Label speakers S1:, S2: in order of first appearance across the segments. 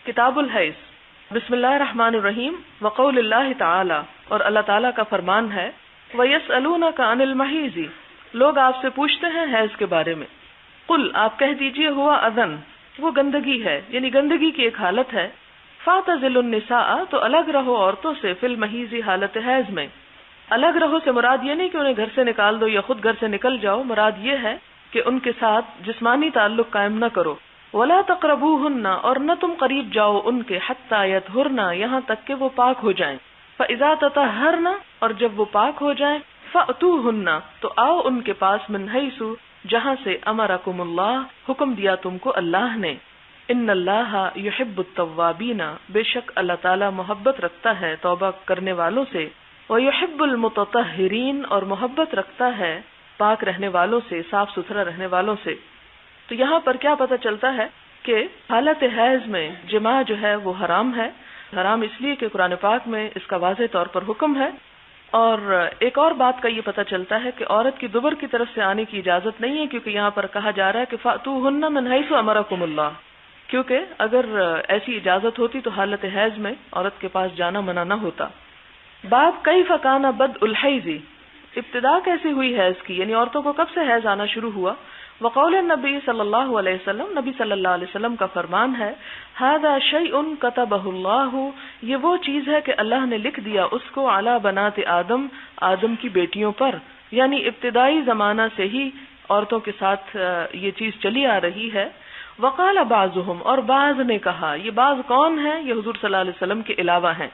S1: کتاب الحیض۔ بسم اللہ الرحمن الرحیم۔ وقول اللہ تعالی، اور اللہ تعالیٰ کا فرمان ہے، وَيَسْأَلُونَكَ عَنِ الْمَحِيضِ، لوگ آپ سے پوچھتے ہیں حیض کے بارے میں۔ قل، آپ کہہ دیجئے، ہوا اذن، وہ گندگی ہے، یعنی گندگی کی ایک حالت ہے۔ فَاعْتَزِلُوا النِّسَاءَ، تو الگ رہو عورتوں سے، فی المحیض، حالت حیض میں۔ الگ رہو سے مراد یہ نہیں کہ انہیں گھر سے نکال دو یا خود گھر سے نکل جاؤ، مراد یہ ہے کہ ان کے ساتھ جسمانی تعلق قائم نہ کرو۔ وَلَا تَقْرَبُوهُنَّ، اور نہ تم قریب جاؤ ان کے، حَتَّى يَطْهُرْنَ، یہاں تک کہ وہ پاک ہو جائیں۔ فَإِذَا تَطَهَّرْنَ، اور جب وہ پاک ہو جائیں، فَأْتُوهُنَّ، تو آؤ ان کے پاس، مِنْ حَيْثُ، جہاں سے أَمَرَكُمُ اللَّهُ، حکم دیا تم کو اللہ نے۔ ان اللہ یحب التوابین، بے شک اللہ تعالی محبت رکھتا ہے توبہ کرنے والوں سے، ویحب المتطہرین، اور محبت رکھتا ہے پاک رہنے والوں سے، صاف ستھرا رہنے والوں سے۔ تو یہاں پر کیا پتہ چلتا ہے کہ حالت حیض میں جماع جو ہے وہ حرام ہے۔ حرام اس لیے کہ قرآن پاک میں اس کا واضح طور پر حکم ہے، اور ایک اور بات کا یہ پتہ چلتا ہے کہ عورت کی دبر کی طرف سے آنے کی اجازت نہیں ہے، کیونکہ یہاں پر کہا جا رہا ہے کہ فَأْتُوهُنَّ مِنْ حَيْثُ أَمَرَكُمُ اللَّهُ، کیونکہ اگر ایسی اجازت ہوتی تو حالت حیض میں عورت کے پاس جانا منع نہ ہوتا۔ باب کیف کان بدء الحیض، ابتدا کیسی ہوئی حیض کی، یعنی عورتوں کو کب سے حیض آنا شروع ہوا۔ وقول النبی صلی اللہ علیہ وسلم، نبی صلی اللہ علیہ وسلم کا فرمان ہے، ھذا شیء کتبہ اللہ، یہ وہ چیز ہے کہ اللہ نے لکھ دیا اس کو، علی بنات آدم، آدم کی بیٹیوں پر، یعنی ابتدائی زمانہ سے ہی عورتوں کے ساتھ یہ چیز چلی آ رہی ہے۔ وقال بعضهم، اور بعض نے کہا، یہ بعض کون ہیں؟ یہ حضور صلی اللہ علیہ وسلم کے علاوہ ہیں۔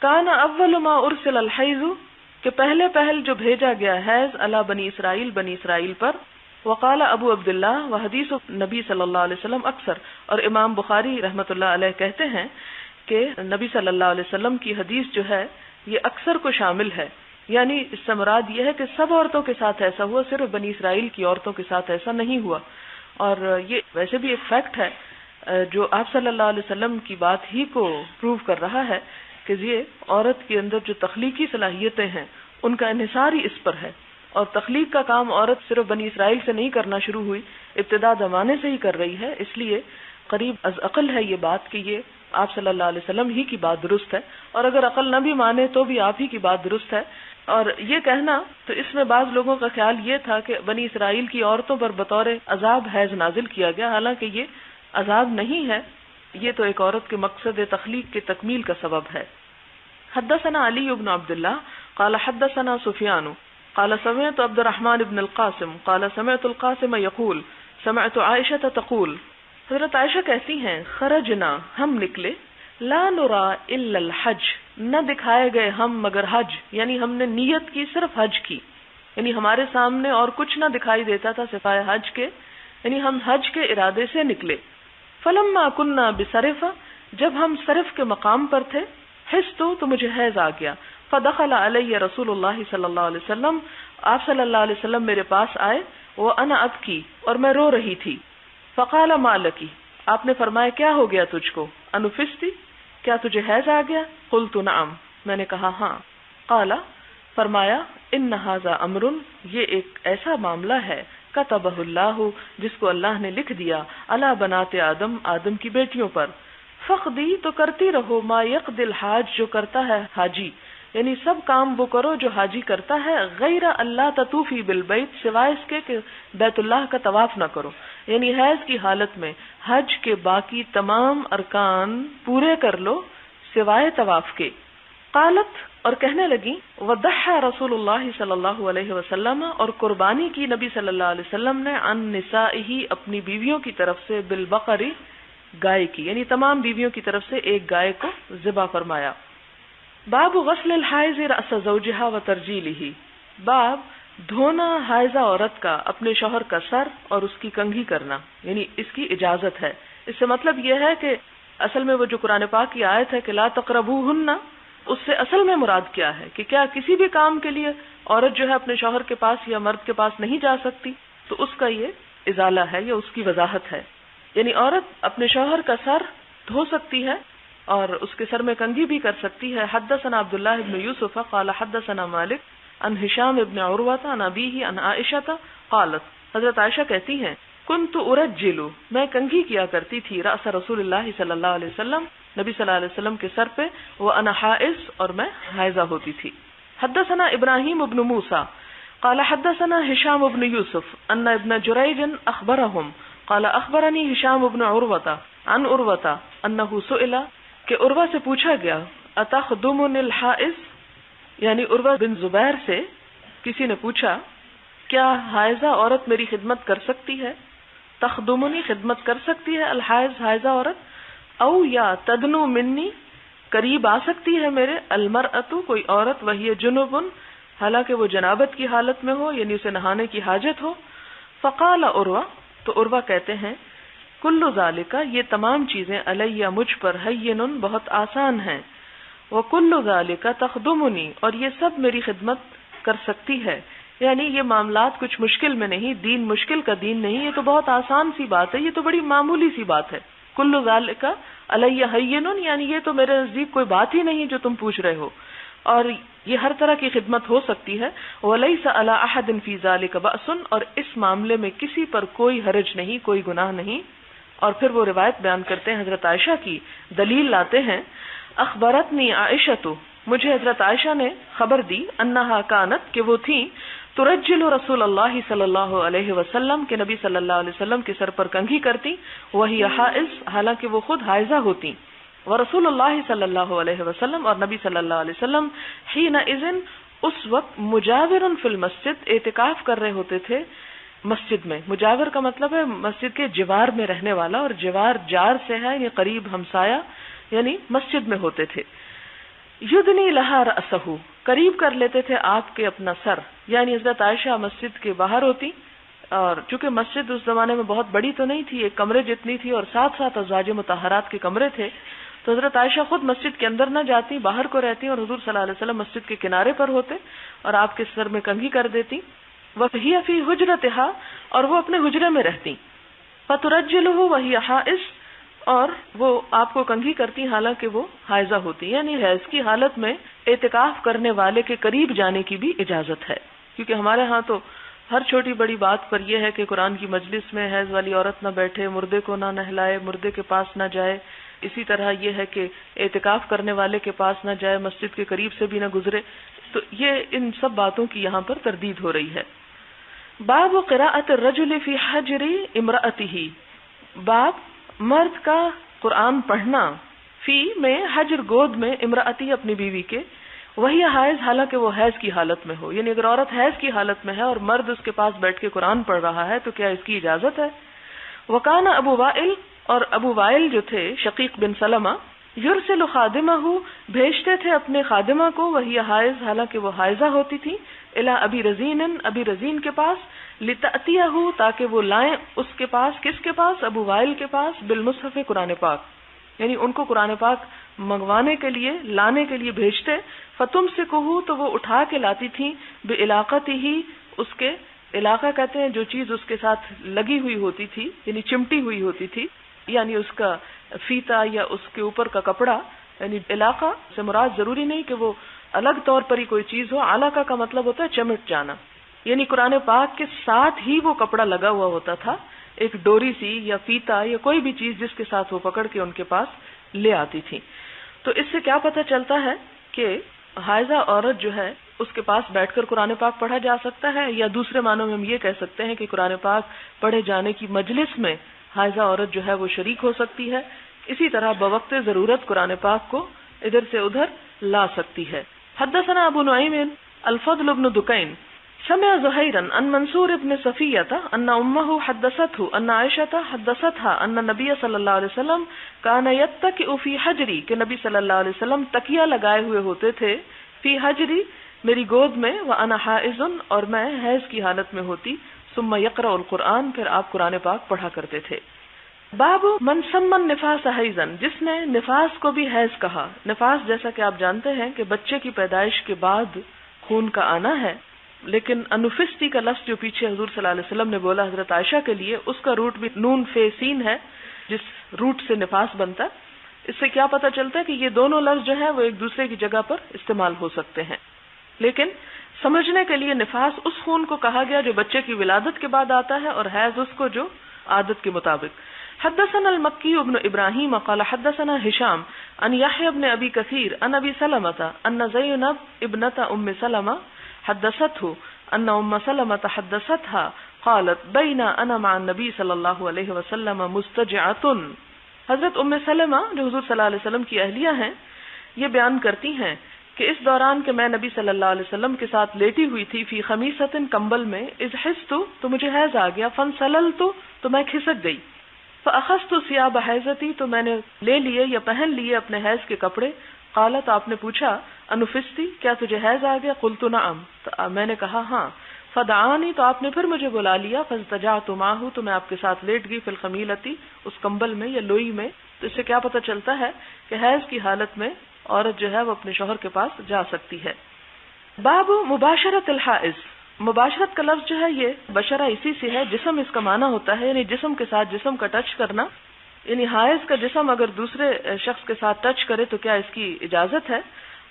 S1: کان اول ما ارسل الحیض، کہ پہلے پہل جو بھیجا گیا حیض، علی بنی اسرائیل، بنی اسرائیل پر۔ وقال ابو عبداللہ، وحدیث نبی صلی اللہ علیہ وسلم اکثر، اور امام بخاری رحمۃ اللہ علیہ کہتے ہیں کہ نبی صلی اللہ علیہ وسلم کی حدیث جو ہے یہ اکثر کو شامل ہے، یعنی اس سے مراد یہ ہے کہ سب عورتوں کے ساتھ ایسا ہوا، صرف بنی اسرائیل کی عورتوں کے ساتھ ایسا نہیں ہوا۔ اور یہ ویسے بھی ایک فیکٹ ہے جو آپ صلی اللہ علیہ وسلم کی بات ہی کو پروو کر رہا ہے کہ یہ عورت کے اندر جو تخلیقی صلاحیتیں ہیں ان کا انحصار ہی اس پر ہے، اور تخلیق کا کام عورت صرف بنی اسرائیل سے نہیں کرنا شروع ہوئی، ابتدا زمانے سے ہی کر رہی ہے۔ اس لیے قریب از عقل ہے یہ بات کہ یہ آپ صلی اللہ علیہ وسلم ہی کی بات درست ہے، اور اگر عقل نہ بھی مانے تو بھی آپ ہی کی بات درست ہے۔ اور یہ کہنا تو اس میں بعض لوگوں کا خیال یہ تھا کہ بنی اسرائیل کی عورتوں پر بطور عذاب حیض نازل کیا گیا، حالانکہ یہ عذاب نہیں ہے، یہ تو ایک عورت کے مقصد تخلیق کے تکمیل کا سبب ہے۔ حدثنا علی بن عبداللہ قال حدثنا سفیان قال سمعت عبد الرحمن بن القاسم قال سمعت القاسم یقول سمعت عائشہ تقول، حضرت عائشہ کہتی ہیں، خرجنا، ہم نکلے، لا نرا الا الحج، نہ دکھائے گئے ہم مگر حج، یعنی ہم نے نیت کی صرف حج کی، یعنی ہمارے سامنے اور کچھ نہ دکھائی دیتا تھا سوائے حج کے، یعنی ہم حج کے ارادے سے نکلے۔ فلما كنا بصرفہ، جب ہم صرف کے مقام پر تھے، حستو، تو مجھے حیض آ گیا، فدخل علی رسول اللہ صلی اللہ علیہ وسلم، آپ صلی اللہ علیہ وسلم میرے پاس آئے، وانا ابکی، اور میں رو رہی تھی۔ فقال ما لکی، آپ نے فرمایا کیا ہو گیا تجھ کو، انفستی، کیا تجھے حیض آ گیا؟ قلت نعم، میں نے کہا ہاں۔ قال، فرمایا، ان ھذا امر، یہ ایک ایسا معاملہ ہے، کتبہ اللہ، جس کو اللہ نے لکھ دیا، علی بنات آدم، آدم کی بیٹیوں پر۔ فقدی، تو کرتی رہو، ما یقضی الحاج، جو کرتا ہے حاجی، یعنی سب کام وہ کرو جو حاجی کرتا ہے، غیر اللہ تطوفی بالبیت، سوائے اس کے کہ بیت اللہ کا طواف نہ کرو، یعنی حیض کی حالت میں حج کے باقی تمام ارکان پورے کر لو سوائے طواف کے۔ قالت، اور کہنے لگی، وضحى رسول اللہ صلی اللہ علیہ وسلم، اور قربانی کی نبی صلی اللہ علیہ وسلم نے، عن نسائہ، اپنی بیویوں کی طرف سے، بالبقر، گائے کی، یعنی تمام بیویوں کی طرف سے ایک گائے کو ذبح فرمایا۔ باب غسل الحائض رأس زوجها وترجیلہ، باب دھونا حائضہ عورت کا اپنے شوہر کا سر اور اس کی کنگھی کرنا، یعنی اس کی اجازت ہے۔ اس سے مطلب یہ ہے کہ اصل میں وہ جو قرآن پاک کی آیت ہے کہ لا تقربوہن، اس سے اصل میں مراد کیا ہے کہ کیا کسی بھی کام کے لیے عورت جو ہے اپنے شوہر کے پاس یا مرد کے پاس نہیں جا سکتی، تو اس کا یہ ازالہ ہے یا اس کی وضاحت ہے، یعنی عورت اپنے شوہر کا سر دھو سکتی ہے اور اس کے سر میں کنگھی بھی کر سکتی ہے۔ حدثنا عبداللہ بن یوسف قال حدثنا مالک عن ہشام بن عروہ عن ابیہ عن عائشہ قالت، حضرت عائشہ کہتی ہیں کنت ارجلو، میں کنگھی کیا کرتی تھی، رأس رسول اللہ صلی اللہ علیہ وسلم، نبی صلی اللہ علیہ وسلم کے سر پہ، وانا حائض، اور میں حائضہ ہوتی تھی۔ حدثنا ابراہیم ابن موسیٰ قال حدثنا هشام بن یوسف ان ابن جریج اخبرهم قال اخبرنی هشام بن عروہ عن عروہ انه سئل، کہ عروہ سے پوچھا گیا، اتخدمنی الحائض، یعنی عروہ بن زبیر سے کسی نے پوچھا کیا حائضہ عورت میری خدمت کر سکتی ہے؟ تخدمنی، خدمت کر سکتی ہے، الحائض، حائضہ عورت، او یا تدنو منی، قریب آ سکتی ہے میرے، المرأۃ، کوئی عورت، وہی جنوبن، حالانکہ وہ جنابت کی حالت میں ہو، یعنی اسے نہانے کی حاجت ہو۔ فقال عروہ، تو عروہ کہتے ہیں، کل ذالک، یہ تمام چیزیں، علیہ، مجھ پر، ہین، بہت آسان ہیں، وکل ذالک تخدمنی، اور یہ سب میری خدمت کر سکتی ہے، یعنی یہ معاملات کچھ مشکل میں نہیں، دین مشکل کا دین نہیں، یہ تو بہت آسان سی بات ہے، یہ تو بڑی معمولی سی بات ہے۔ کل ذالک علیہ ہین، یعنی یہ تو میرے نزدیک کوئی بات ہی نہیں جو تم پوچھ رہے ہو، اور یہ ہر طرح کی خدمت ہو سکتی ہے۔ ولیس علی احد فی ذلک بأس، اور اس معاملے میں کسی پر کوئی حرج نہیں، کوئی گناہ نہیں۔ اور پھر وہ روایت بیان کرتے ہیں حضرت عائشہ کی، دلیل لاتے ہیں، اخبرتنی عائشہ، مجھے حضرت عائشہ نے خبر دی، انہا کانت، کہ وہ تھیں، ترجل رسول اللہ صلی اللہ علیہ وسلم، کہ نبی صلی اللہ علیہ وسلم کے سر پر کنگھی کرتی، وہی حائض، حالانکہ وہ خود حائضہ ہوتی، ورسول اللہ صلی اللہ علیہ وسلم، اور نبی صلی اللہ علیہ وسلم، حینئذ، اس وقت، مجاور فی المسجد، اعتکاف کر رہے ہوتے تھے مسجد میں۔ مجاور کا مطلب ہے مسجد کے جوار میں رہنے والا، اور جوار جار سے ہے، یعنی قریب ہمسایہ، یعنی مسجد میں ہوتے تھے۔ یدنی لہا رأسہ، قریب کر لیتے تھے آپ کے اپنا سر، یعنی حضرت عائشہ مسجد کے باہر ہوتی، اور چونکہ مسجد اس زمانے میں بہت بڑی تو نہیں تھی، ایک کمرے جتنی تھی، اور ساتھ ساتھ ازواج مطہرات کے کمرے تھے، تو حضرت عائشہ خود مسجد کے اندر نہ جاتی، باہر کو رہتی، اور حضور صلی اللہ علیہ وسلم مسجد کے کنارے پر ہوتے اور آپ کے سر میں کنگھی کر دیتی۔ وہی فی حجرتہا، اور وہ اپنے حجرے میں رہتی، فترجلہ وہی حائض، اور وہ آپ کو کنگھی کرتی حالانکہ وہ حائضہ ہوتی، یعنی حیض کی حالت میں اعتکاف کرنے والے کے قریب جانے کی بھی اجازت ہے، کیونکہ ہمارے ہاں تو ہر چھوٹی بڑی بات پر یہ ہے کہ قرآن کی مجلس میں حیض والی عورت نہ بیٹھے، مردے کو نہ نہلائے، مردے کے پاس نہ جائے، اسی طرح یہ ہے کہ اعتکاف کرنے والے کے پاس نہ جائے، مسجد کے قریب سے بھی نہ گزرے، تو یہ ان سب باتوں کی یہاں پر تردید ہو رہی ہے۔ باب قراءۃ الرجل فی حجر امرأتہ، باب مرد کا قرآن پڑھنا، فی میں، حجر گود میں، امرأتی اپنی بیوی کے، وہی حائض، حالانکہ وہ حیض کی حالت میں ہو، یعنی اگر عورت حیض کی حالت میں ہے اور مرد اس کے پاس بیٹھ کے قرآن پڑھ رہا ہے تو کیا اس کی اجازت ہے؟ وکان ابو وائل، اور ابو وائل جو تھے شقیق بن سلمہ، یرسل خادمہ، بھیجتے تھے اپنے خادمہ کو، وہی حائض، حالانکہ وہ حائضہ ہوتی تھی، الی ابی رزین، ابی رزین کے پاس، لتأتیہ، تاکہ وہ لائیں اس کے پاس، کس کے پاس؟ ابو وائل کے پاس، بالمصحف، قرآن پاک، یعنی ان کو قرآن پاک منگوانے کے لیے، لانے کے لیے بھیجتے۔ فتم سے کہو، تو وہ اٹھا کے لاتی تھی، بعلاقتہ، اس کے علاقہ کہتے ہیں جو چیز اس کے ساتھ لگی ہوئی ہوتی تھی، یعنی چمٹی ہوئی ہوتی تھی، یعنی اس کا فیتا یا اس کے اوپر کا کپڑا، یعنی علاقہ سے مراد ضروری نہیں کہ وہ الگ طور پر ہی کوئی چیز ہو، علاقہ کا مطلب ہوتا ہے چمٹ جانا، یعنی قرآن پاک کے ساتھ ہی وہ کپڑا لگا ہوا ہوتا تھا، ایک ڈوری سی یا فیتا یا کوئی بھی چیز جس کے ساتھ وہ پکڑ کے ان کے پاس لے آتی تھی۔ تو اس سے کیا پتہ چلتا ہے کہ حائضہ عورت جو ہے اس کے پاس بیٹھ کر قرآن پاک پڑھا جا سکتا ہے، یا دوسرے معنوں میں ہم یہ کہہ سکتے ہیں کہ قرآن پاک پڑھے جانے کی مجلس میں حائضہ عورت جو ہے وہ شریک ہو سکتی ہے، اسی طرح بوقت ضرورت قرآن پاک کو ادھر سے ادھر لا سکتی ہے۔ حدثنا ابو نعیم الفضل بن دکین سمع زہیرا ان منصور ابن صفیہ ان امہ حدثته ان عائشہ حدثتها ان نبی صلی اللہ علیہ وسلم کان یتکئ فی حجری، کہ نبی صلی اللہ علیہ وسلم تکیہ لگائے ہوئے ہوتے تھے، فی حجری، میری گود میں، وانا حائض، اور میں حیض کی حالت میں ہوتی، ثم یقرأ القرآن، پھر آپ قرآن پاک پڑھا کرتے تھے۔ باب من سمى النفاس حیضا، جس نے نفاس کو بھی حیض کہا۔ نفاس جیسا کہ آپ جانتے ہیں کہ بچے کی پیدائش کے بعد خون کا آنا ہے، لیکن انوفستی کا لفظ جو پیچھے حضور صلی اللہ علیہ وسلم نے بولا حضرت عائشہ کے لیے، اس کا روٹ بھی نون فے سین ہے، جس روٹ سے نفاس بنتا ہے۔ اس سے کیا پتہ چلتا ہے کہ یہ دونوں لفظ جو ہے وہ ایک دوسرے کی جگہ پر استعمال ہو سکتے ہیں، لیکن سمجھنے کے لیے نفاس اس خون کو کہا گیا جو بچے کی ولادت کے بعد آتا ہے، اور حیض اس کو جو عادت کے مطابق. حدثنا المکی بن ابراہیم قال حدثنا هشام عن يحيى بن ابي كثير عن ابي سلمة ان زينب ابنة ام سلمة حدثته ان ام سلمة حدثتها قالت بين انا مع النبي صلی اللہ علیہ وسلم مستجعة. حضرت ام سلمہ جو حضور صلی اللہ علیہ وسلم کی اہلیہ ہیں یہ بیان کرتی ہیں کہ اس دوران کہ میں نبی صلی اللہ علیہ وسلم کے ساتھ لیٹی ہوئی تھی فی خمیصۃ کمبل میں، اذ حست تو مجھے حیض آ گیا، فانسللت تو میں کھسک گئی، فاخذت ثياب حیضتی تو میں نے لے لیے یا پہن لیے اپنے حیض کے کپڑے. قالت آپ نے پوچھا انفستی کیا تجھے حیض آ گیا؟ قلت نعم تو میں نے کہا ہاں. فدعانی تو آپ نے پھر مجھے بلا لیا، فاضطجعت معه تو میں آپ کے ساتھ لیٹ گئی، فی الخمیلتی اس کمبل میں یا لوئی میں. تو اس سے کیا پتہ چلتا ہے کہ حیض کی حالت میں عورت جو ہے وہ اپنے شوہر کے پاس جا سکتی ہے. باب مباشرت الحائض. مباشرت کا لفظ جو ہے یہ بشرہ اسی سے ہے، جسم اس کا معنی ہوتا ہے، یعنی جسم کے ساتھ جسم کا ٹچ کرنا. یعنی حائض کا جسم اگر دوسرے شخص کے ساتھ ٹچ کرے تو کیا اس کی اجازت ہے؟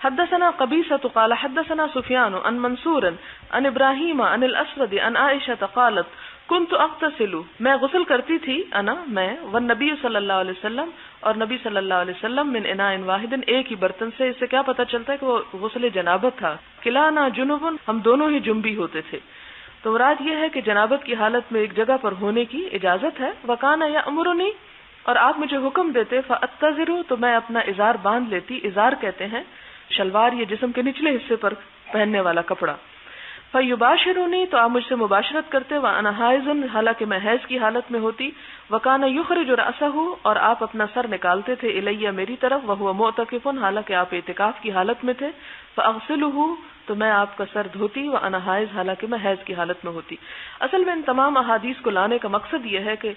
S1: حدثنا قبیصة قال حدثنا سفیان عن منصور عن ابراہیم عن الاسود عن عائشة قالت كنت اغتسل میں غسل کرتی تھی، انا میں، والنبی صلی اللہ علیہ وسلم اور نبی صلی اللہ علیہ وسلم، من اناء واحد ایک ہی برتن سے. اس سے کیا پتہ چلتا ہے کہ وہ غسل جنابت تھا. کلانا جنوب ہم دونوں ہی جنبی ہوتے تھے. تو مراد یہ ہے کہ جنابت کی حالت میں ایک جگہ پر ہونے کی اجازت ہے. وکانا یامرنی اور آپ مجھے حکم دیتے، فاتزر تو میں اپنا ازار باندھ لیتی. ازار کہتے ہیں شلوار یا جسم کے نچلے حصے پر پہننے والا کپڑا. فیباشرونی تو آپ مجھ سے مباشرت کرتے، وانا حائض حالانکہ میں حیض کی حالت میں ہوتی. وکانا یخرج رأسہ اور آپ اپنا سر نکالتے تھے، الیہ میری طرف، وہو معتکف حالانکہ آپ اعتکاف کی حالت میں تھے. فاغسلہ تو میں آپ کا سر دھوتی، وانا حائض حالانکہ میں حیض کی حالت میں ہوتی. اصل میں ان تمام احادیث کو لانے کا مقصد یہ ہے کہ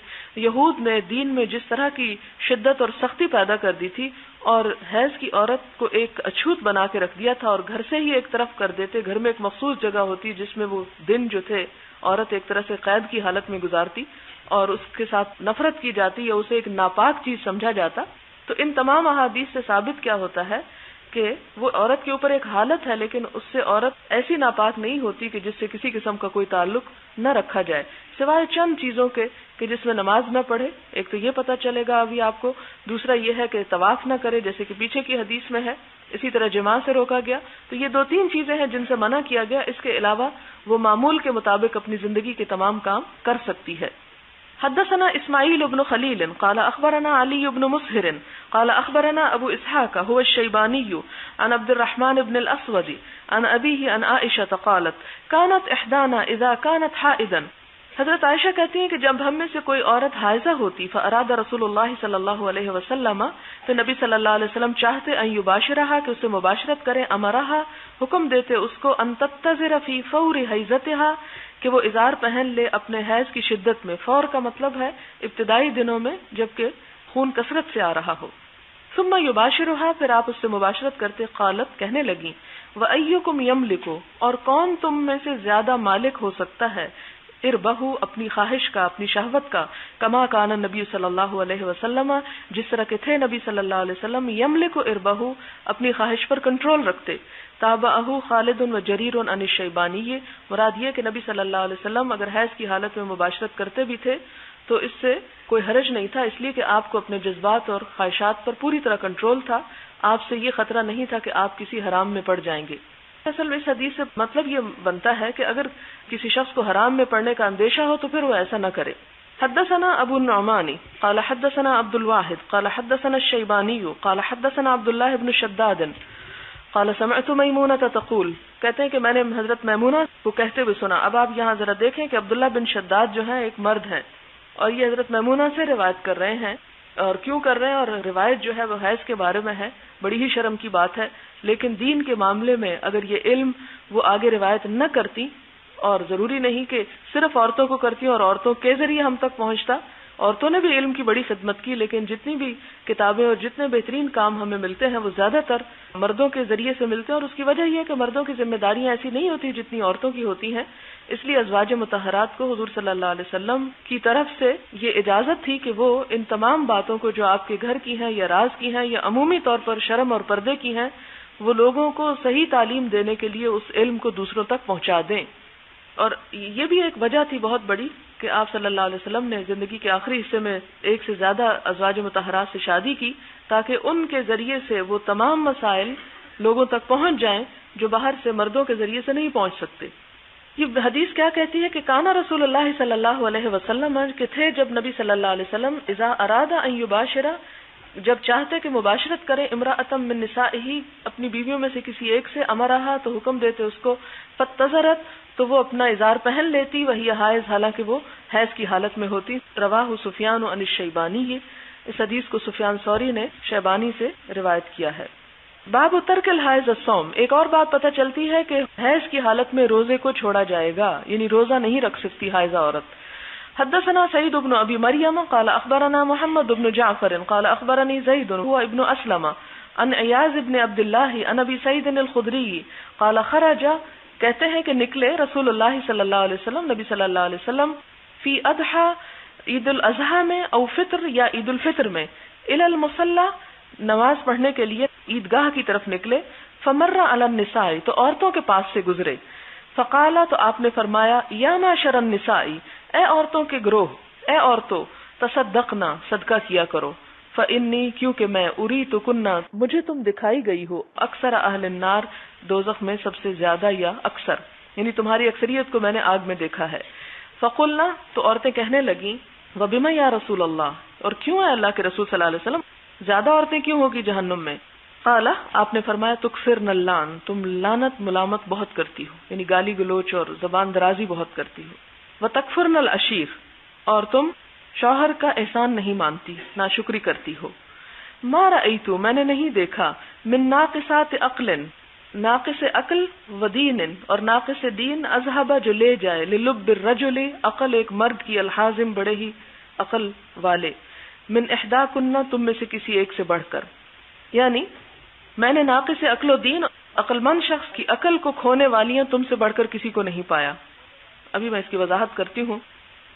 S1: یہود نے دین میں جس طرح کی شدت اور سختی پیدا کر دی تھی اور حیض کی عورت کو ایک اچھوت بنا کے رکھ دیا تھا اور گھر سے ہی ایک طرف کر دیتے. گھر میں ایک مخصوص جگہ ہوتی جس میں وہ دن جو تھے عورت ایک طرح سے قید کی حالت میں گزارتی اور اس کے ساتھ نفرت کی جاتی یا اسے ایک ناپاک چیز سمجھا جاتا. تو ان تمام احادیث سے ثابت کیا ہوتا ہے کہ وہ عورت کے اوپر ایک حالت ہے، لیکن اس سے عورت ایسی ناپاک نہیں ہوتی کہ جس سے کسی قسم کا کوئی تعلق نہ رکھا جائے، سوائے چند چیزوں کے کہ جس میں نماز نہ پڑھے. ایک تو یہ پتہ چلے گا ابھی آپ کو، دوسرا یہ ہے کہ طواف نہ کرے جیسے کہ پیچھے کی حدیث میں ہے، اسی طرح جماع سے روکا گیا. تو یہ دو تین چیزیں ہیں جن سے منع کیا گیا. اس کے علاوہ وہ معمول کے مطابق اپنی زندگی کے تمام کام کر سکتی ہے. حدثنا اسماعیل بن خلیل قال اخبرنا علی بن مسہر قال اخبرنا ابو اسحاق هو الشیبانی عن عبد الرحمن بن الاسود عن ابیہ عن عائشہ قالت كانت احدانا اذا كانت حائضا. حضرت عائشہ کہتی ہیں کہ جب ہم میں سے کوئی عورت حائضہ ہوتی، فاراد رسول اللہ صلی اللہ علیہ وسلم تو نبی صلی اللہ علیہ وسلم چاہتے ان یباشرہا کہ اسے مباشرت کریں، امرہا حکم دیتے اس کو، ان تتزر فی فور حیضتہا کہ وہ ازار پہن لے اپنے حیض کی شدت میں. فور کا مطلب ہے ابتدائی دنوں میں جبکہ خون کثرت سے آ رہا ہو. ثم یباشرہا پھر آپ اس سے مباشرت کرتے. قالت کہنے لگیں وَأَيُّكُمْ يَمْلِكُ اور کون تم میں سے زیادہ مالک ہو سکتا ہے، اربہو اپنی خواہش کا، اپنی شہوت کا، کما کان نبی صلی اللہ علیہ وسلم جس طرح کے تھے نبی صلی اللہ علیہ وسلم، یملک اربہو اپنی خواہش پر کنٹرول رکھتے. تابعہ خالد و جریر عن الشیبانی مراد یہ کہ نبی صلی اللہ علیہ وسلم اگر حیض کی حالت میں مباشرت کرتے بھی تھے تو اس سے کوئی حرج نہیں تھا، اس لیے کہ آپ کو اپنے جذبات اور خواہشات پر پوری طرح کنٹرول تھا. آپ سے یہ خطرہ نہیں تھا کہ آپ کسی حرام میں پڑ جائیں گے. اصل میں اس حدیث سے مطلب یہ بنتا ہے کہ اگر کسی شخص کو حرام میں پڑنے کا اندیشہ ہو تو پھر وہ ایسا نہ کرے. حدثنا ابو النعمان قال حدثنا عبد الواحد قال حدثنا الشیبانی قال حدثنا عبد الله بن شداد قال سمعت میمونہ تقول کہتے ہیں کہ میں نے حضرت میمونہ کو کہتے ہوئے سنا. اب آپ یہاں ذرا دیکھیں کہ عبداللہ بن شداد جو ہیں ایک مرد ہیں اور یہ حضرت میمونہ سے روایت کر رہے ہیں. اور کیوں کر رہے ہیں؟ اور روایت جو ہے وہ حیض کے بارے میں ہے، بڑی ہی شرم کی بات ہے. لیکن دین کے معاملے میں اگر یہ علم وہ آگے روایت نہ کرتی، اور ضروری نہیں کہ صرف عورتوں کو کرتی اور عورتوں کے ذریعے ہم تک پہنچتا، عورتوں نے بھی علم کی بڑی خدمت کی، لیکن جتنی بھی کتابیں اور جتنے بہترین کام ہمیں ملتے ہیں وہ زیادہ تر مردوں کے ذریعے سے ملتے ہیں. اور اس کی وجہ یہ ہے کہ مردوں کی ذمہ داریاں ایسی نہیں ہوتی جتنی عورتوں کی ہوتی ہیں. اس لیے ازواج مطہرات کو حضور صلی اللہ علیہ وسلم کی طرف سے یہ اجازت تھی کہ وہ ان تمام باتوں کو جو آپ کے گھر کی ہیں یا راز کی ہیں یا عمومی طور پر شرم اور پردے کی ہیں، وہ لوگوں کو صحیح تعلیم دینے کے لیے اس علم کو دوسروں تک پہنچا دیں. اور یہ بھی ایک وجہ تھی بہت بڑی کہ آپ صلی اللہ علیہ وسلم نے زندگی کے آخری حصے میں ایک سے زیادہ ازواج مطہرات سے شادی کی تاکہ ان کے ذریعے سے وہ تمام مسائل لوگوں تک پہنچ جائیں جو باہر سے مردوں کے ذریعے سے نہیں پہنچ سکتے. یہ حدیث کیا کہتی ہے کہ کانا رسول اللہ صلی اللہ علیہ وسلم کہ تھے جب نبی صلی اللہ علیہ وسلم اذا اراد ان یباشر جب چاہتے کہ مباشرت کرے امرأۃ من نسائہ اپنی بیویوں میں سے کسی ایک سے امرہا تو حکم دیتے اس کو فتزرت تو وہ اپنا ازار پہن لیتی وہی حائض حالانکہ وہ حیض کی حالت میں ہوتی. رواہ سفیان عن الشیبانی اس حدیث کو سفیان ثوری نے شیبانی سے روایت کیا ہے. باب ترک الحائض الصوم ایک اور بات پتہ چلتی ہے کہ حیض کی حالت میں روزے کو چھوڑا جائے گا یعنی روزہ نہیں رکھ سکتی حائضہ عورت. حدثنا سعید بن ابی مریم قال اخبرنا محمد بن جعفر قال اخبرني زید هو ابن اسلم عن ایاز بن عبد الله عن ابی سعید الخدری قال خرج کہتے ہیں کہ نکلے رسول اللہ صلی اللہ علیہ وسلم نبی صلی اللہ علیہ وسلم فی اضحی عید الاضحیٰ میں او فطر یا عید الفطر میں الی المصلی نماز پڑھنے کے لیے عیدگاہ کی طرف نکلے. فمر علی النساء تو عورتوں کے پاس سے گزرے. فقالا تو آپ نے فرمایا یا معشر النساء اے عورتوں کے گروہ اے عورتوں تصدقنا صدقہ کیا کرو. فإنی کیونکہ میں اریت کننا مجھے تم دکھائی گئی ہو اکثر اہل النار دوزخ میں سب سے زیادہ یا اکثر یعنی تمہاری اکثریت کو میں نے آگ میں دیکھا ہے. فقلنا تو عورتیں کہنے لگیں وبما یا رسول اللہ اور کیوں ہے اللہ کے رسول صلی اللہ علیہ وسلم زیادہ عورتیں کیوں ہوگی جہنم میں. قال آپ نے فرمایا تکثرن اللعن تم لعنت ملامت بہت کرتی ہو یعنی گالی گلوچ اور زبان درازی بہت کرتی ہو. وتکفرن العشیر اور تم شوہر کا احسان نہیں مانتی ناشکری کرتی ہو. ما رأیتو میں نے نہیں دیکھا من ناقصات عقل ناقص عقل و دین اور ناقص دین اذهب جو لے جائے للب الرجل عقل ایک مرد کی الحازم بڑے ہی عقل والے من احدا کننا تم میں سے کسی ایک سے بڑھ کر یعنی میں نے ناقص عقل و دین عقل مند شخص کی عقل کو کھونے والیاں تم سے بڑھ کر کسی کو نہیں پایا. ابھی میں اس کی وضاحت کرتی ہوں.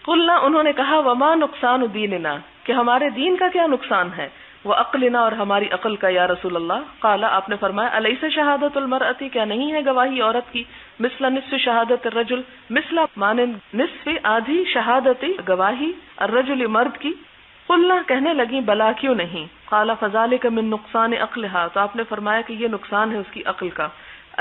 S1: قلنا انہوں نے کہا وما نقصان دیننا کہ ہمارے دین کا کیا نقصان ہے وہ عقلنا اور ہماری عقل کا یا رسول اللہ. قال آپ نے فرمایا الیس شہادت المرأتی کیا نہیں ہے گواہی عورت کی مثل نصف شہادت الرجل مثل مانند نصف آدھی شہادتی گواہی الرجل مرد کی. قلنا کہنے لگی بلا کیوں نہیں. قال فذلک من نقصان عقلها تو آپ نے فرمایا کہ یہ نقصان ہے اس کی عقل کا.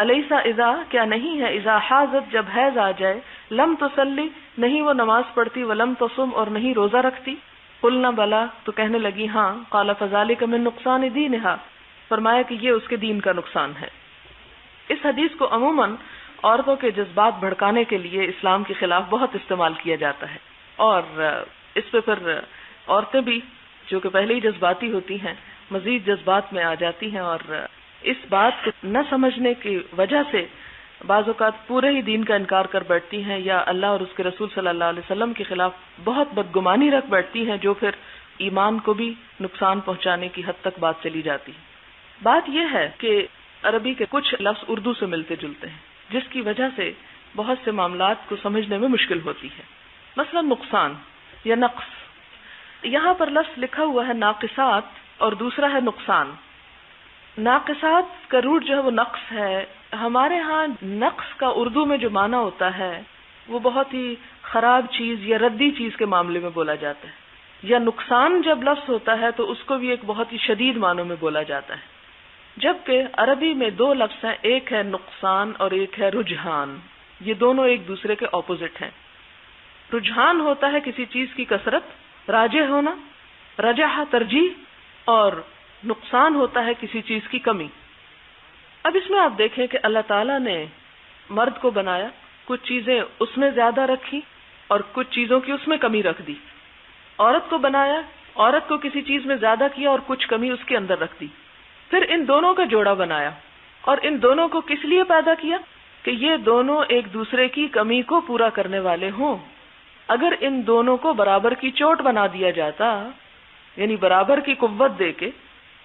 S1: الیسا اذا کیا نہیں ہے اذا حاضت جب حیض آ جائے لم تصلی نہیں وہ نماز پڑھتی ولم تصم اور نہیں روزہ رکھتی. قلنا بلا تو کہنے لگی ہاں. قال فذلک من نقصان دینها فرمایا کہ یہ اس کے دین کا نقصان ہے. اس حدیث کو عموماً عورتوں کے جذبات بھڑکانے کے لیے اسلام کے خلاف بہت استعمال کیا جاتا ہے اور اس پہ پھر عورتیں بھی جو کہ پہلے ہی جذباتی ہوتی ہیں مزید جذبات میں آ جاتی ہیں اور اس بات کو نہ سمجھنے کی وجہ سے بعض اوقات پورے ہی دین کا انکار کر بیٹھتی ہیں یا اللہ اور اس کے رسول صلی اللہ علیہ وسلم کے خلاف بہت بدگمانی رکھ بیٹھتی ہیں جو پھر ایمان کو بھی نقصان پہنچانے کی حد تک بات چلی جاتی. بات یہ ہے کہ عربی کے کچھ لفظ اردو سے ملتے جلتے ہیں جس کی وجہ سے بہت سے معاملات کو سمجھنے میں مشکل ہوتی ہے. مثلا نقصان یا نقص یہاں پر لفظ لکھا ہوا ہے ناقصات اور دوسرا ہے نقصان. ناقصات کا روٹ جو ہے وہ نقص ہے. ہمارے ہاں نقص کا اردو میں جو معنی ہوتا ہے وہ بہت ہی خراب چیز یا ردی چیز کے معاملے میں بولا جاتا ہے. یا نقصان جب لفظ ہوتا ہے تو اس کو بھی ایک بہت ہی شدید معنوں میں بولا جاتا ہے. جبکہ عربی میں دو لفظ ہیں ایک ہے نقصان اور ایک ہے رجحان. یہ دونوں ایک دوسرے کے اپوزٹ ہیں. رجحان ہوتا ہے کسی چیز کی کثرت راجح ہونا رجح ترجیح اور نقصان ہوتا ہے کسی چیز کی کمی. اب اس میں آپ دیکھیں کہ اللہ تعالیٰ نے مرد کو بنایا کچھ چیزیں اس میں زیادہ رکھی اور کچھ چیزوں کی اس میں کمی رکھ دی. عورت کو بنایا عورت کو کسی چیز میں زیادہ کیا اور کچھ کمی اس کے اندر رکھ دی. پھر ان دونوں کا جوڑا بنایا اور ان دونوں کو کس لیے پیدا کیا کہ یہ دونوں ایک دوسرے کی کمی کو پورا کرنے والے ہوں. اگر ان دونوں کو برابر کی چوٹ بنا دیا جاتا یعنی برابر کی قوت دے کے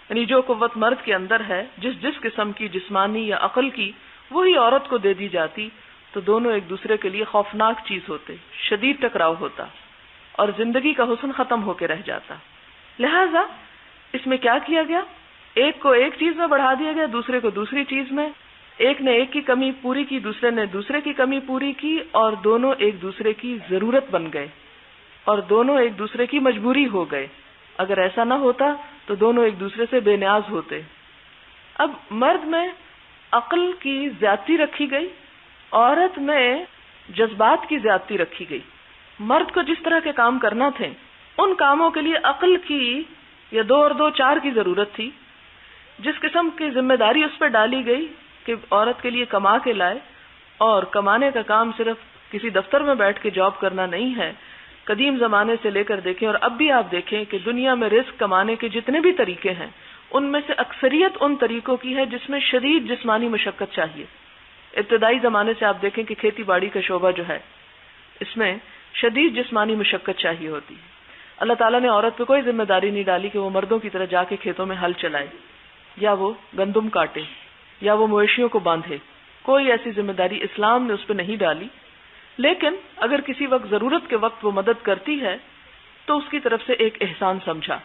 S1: یعنی جو قوت مرد کے اندر ہے جس قسم کی جسمانی یا عقل کی وہی عورت کو دے دی جاتی تو دونوں ایک دوسرے کے لیے خوفناک چیز ہوتے شدید ٹکراؤ ہوتا اور زندگی کا حسن ختم ہو کے رہ جاتا. لہذا اس میں کیا کیا گیا ایک کو ایک چیز میں بڑھا دیا گیا دوسرے کو دوسری چیز میں ایک نے ایک کی کمی پوری کی، دوسرے نے دوسرے کی کمی پوری کی، اور دونوں ایک دوسرے کی ضرورت بن گئے اور دونوں ایک دوسرے کی مجبوری ہو گئے. اگر ایسا نہ ہوتا تو دونوں ایک دوسرے سے بے نیاز ہوتے. اب مرد میں عقل کی زیادتی رکھی گئی، عورت میں جذبات کی زیادتی رکھی گئی. مرد کو جس طرح کے کام کرنا تھے ان کاموں کے لیے عقل کی یا 2 اور 2 4 کی ضرورت تھی. جس قسم کی ذمہ داری اس پہ ڈالی گئی کہ عورت کے لیے کما کے لائے، اور کمانے کا کام صرف کسی دفتر میں بیٹھ کے جاب کرنا نہیں ہے. قدیم زمانے سے لے کر دیکھیں اور اب بھی آپ دیکھیں کہ دنیا میں رزق کمانے کے جتنے بھی طریقے ہیں ان میں سے اکثریت ان طریقوں کی ہے جس میں شدید جسمانی مشقت چاہیے. ابتدائی زمانے سے آپ دیکھیں کہ کھیتی باڑی کا شعبہ جو ہے اس میں شدید جسمانی مشقت چاہیے ہوتی ہے. اللہ تعالیٰ نے عورت پہ کوئی ذمہ داری نہیں ڈالی کہ وہ مردوں کی طرح جا کے کھیتوں میں ہل چلائے یا وہ گندم کاٹے یا وہ مویشیوں کو باندھے. کوئی ایسی ذمہ داری اسلام نے اس پہ نہیں ڈالی. لیکن اگر کسی وقت ضرورت کے وقت وہ مدد کرتی ہے تو اس کی طرف سے ایک احسان سمجھا.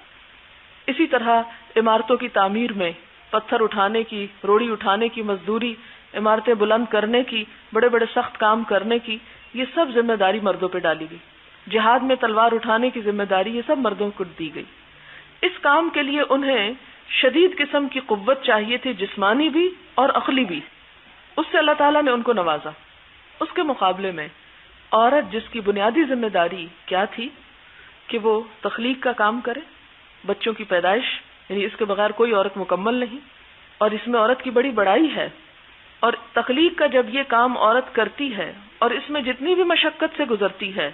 S1: اسی طرح عمارتوں کی تعمیر میں پتھر اٹھانے کی، روڑی اٹھانے کی مزدوری، عمارتیں بلند کرنے کی، بڑے بڑے سخت کام کرنے کی، یہ سب ذمہ داری مردوں پہ ڈالی گئی. جہاد میں تلوار اٹھانے کی ذمہ داری یہ سب مردوں کو دی گئی. اس کام کے لیے انہیں شدید قسم کی قوت چاہیے تھی، جسمانی بھی اور عقلی بھی. اس سے اللہ تعالیٰ نے ان کو نوازا. اس کے مقابلے میں عورت جس کی بنیادی ذمہ داری کیا تھی کہ وہ تخلیق کا کام کرے، بچوں کی پیدائش، یعنی اس کے بغیر کوئی عورت مکمل نہیں، اور اس میں عورت کی بڑی بڑائی ہے. اور تخلیق کا جب یہ کام عورت کرتی ہے اور اس میں جتنی بھی مشقت سے گزرتی ہے